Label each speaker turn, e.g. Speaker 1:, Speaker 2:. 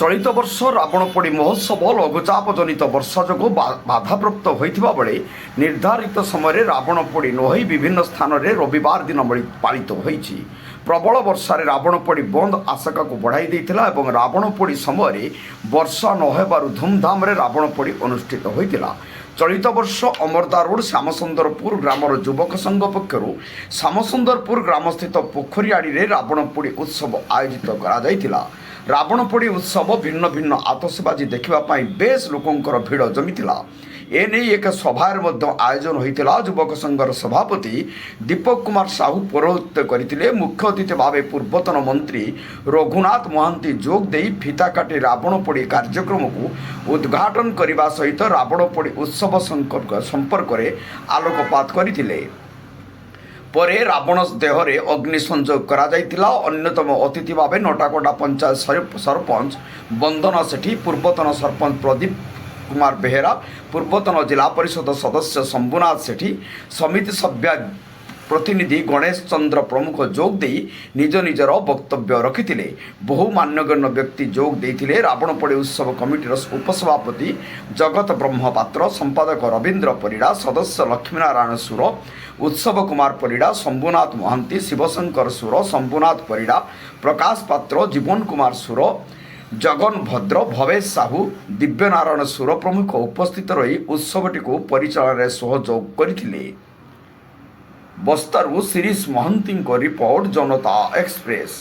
Speaker 1: ଚଳିତ ବର୍ଷ ରାବଣପୋଡ଼ି ମହୋତ୍ସବ ଲଘୁଚାପଜନିତ ବର୍ଷା ଯୋଗୁଁ ବାଧାପ୍ରାପ୍ତ ହୋଇଥିବା ବେଳେ ନିର୍ଦ୍ଧାରିତ ସମୟରେ ରାବଣପୋଡ଼ି ନ ହୋଇ ବିଭିନ୍ନ ସ୍ଥାନରେ ରବିବାର ଦିନ ପାଳିତ ହୋଇଛି। ପ୍ରବଳ ବର୍ଷାରେ ରାବଣପୋଡ଼ି ବନ୍ଦ ଆଶଙ୍କାକୁ ବଢ଼ାଇ ଦେଇଥିଲା ଏବଂ ରାବଣପୋଡ଼ି ସମୟରେ ବର୍ଷା ନ ହେବାରୁ ଧୁମ୍ଧାମରେ ରାବଣପୋଡ଼ି ଅନୁଷ୍ଠିତ ହୋଇଥିଲା। ଚଳିତ ବର୍ଷ ଅମରଦା ରୋଡ ଶ୍ୟାମସୁନ୍ଦରପୁର ଗ୍ରାମର ଯୁବକ ସଂଘ ପକ୍ଷରୁ ଶ୍ୟାମସୁନ୍ଦରପୁର ଗ୍ରାମସ୍ଥିତ ପୋଖରୀଆଡ଼ିରେ ରାବଣପୋଡ଼ି ଉତ୍ସବ ଆୟୋଜିତ କରାଯାଇଥିଲା। ରାବଣପୋଡ଼ି ଉତ୍ସବ ଭିନ୍ନ ଭିନ୍ନ ଆତସବାଜି ଦେଖିବା ପାଇଁ ବେଶ୍ ଲୋକଙ୍କର ଭିଡ଼ ଜମିଥିଲା। ଏନେଇ ଏକ ସଭାର ମଧ୍ୟ ଆୟୋଜନ ହୋଇଥିଲା। ଯୁବକ ସଂଘର ସଭାପତି ଦୀପକ କୁମାର ସାହୁ ପୌରୋହିତ୍ୟ କରିଥିଲେ। ମୁଖ୍ୟ ଅତିଥି ଭାବେ ପୂର୍ବତନ ମନ୍ତ୍ରୀ ରଘୁନାଥ ମହାନ୍ତି ଯୋଗ ଦେଇ ଫିତା କାଟି ରାବଣପୋଡ଼ି କାର୍ଯ୍ୟକ୍ରମକୁ ଉଦ୍ଘାଟନ କରିବା ସହିତ ରାବଣପୋଡ଼ି ଉତ୍ସବ ସମ୍ପର୍କରେ ଆଲୋକପାତ କରିଥିଲେ। ପରେ ରାବଣ ଦେହରେ ଅଗ୍ନି ସଂଯୋଗ କରାଯାଇଥିଲା। ଅନ୍ୟତମ ଅତିଥି ଭାବେ ନଟାକଟା ପଞ୍ଚାୟତ ସରପଞ୍ଚ ବନ୍ଦନା ସେଠୀ, ପୂର୍ବତନ ସରପଞ୍ଚ ପ୍ରଦୀପ କୁମାର ବେହେରା, ପୂର୍ବତନ ଜିଲ୍ଲା ପରିଷଦ ସଦସ୍ୟ ଶମ୍ଭୁନାଥ ସେଠୀ, ସମିତି ସଭ୍ୟ ପ୍ରତିନିଧି ଗଣେଶ ଚନ୍ଦ୍ର ପ୍ରମୁଖ ଯୋଗ ଦେଇ ନିଜ ନିଜର ବକ୍ତବ୍ୟ ରଖିଥିଲେ। ବହୁ ମାନ୍ୟଗଣ୍ୟ ବ୍ୟକ୍ତି ଯୋଗ ଦେଇଥିଲେ। ରାବଣପୋଡ଼ି ଉତ୍ସବ କମିଟିର ଉପସଭାପତି ଜଗତ ବ୍ରହ୍ମପାତ୍ର, ସମ୍ପାଦକ ରବୀନ୍ଦ୍ର ପରିଡ଼ା, ସଦସ୍ୟ ଲକ୍ଷ୍ମୀନାରାୟଣ ସୁର, ଉତ୍ସବ କୁମାର ପରିଡ଼ା, ଶମ୍ଭୁନାଥ ମହାନ୍ତି, ଶିବଶଙ୍କର ସୁର, ଶମ୍ଭୁନାଥ ପରିଡ଼ା, ପ୍ରକାଶ ପାତ୍ର, ଜୀବନ କୁମାର ସୁର, ଜଗନ ଭଦ୍ର, ଭବେଶ ସାହୁ, ଦିବ୍ୟନାରାୟଣ ସୁର ପ୍ରମୁଖ ଉପସ୍ଥିତ ରହି ଉତ୍ସବଟିକୁ ପରିଚାଳନାରେ ସହଯୋଗ କରିଥିଲେ। ବସ୍ତାରୁ ଶିରୀଷ ମହାନ୍ତିଙ୍କ ରିପୋର୍ଟ, ଜନତା ଏକ୍ସପ୍ରେସ।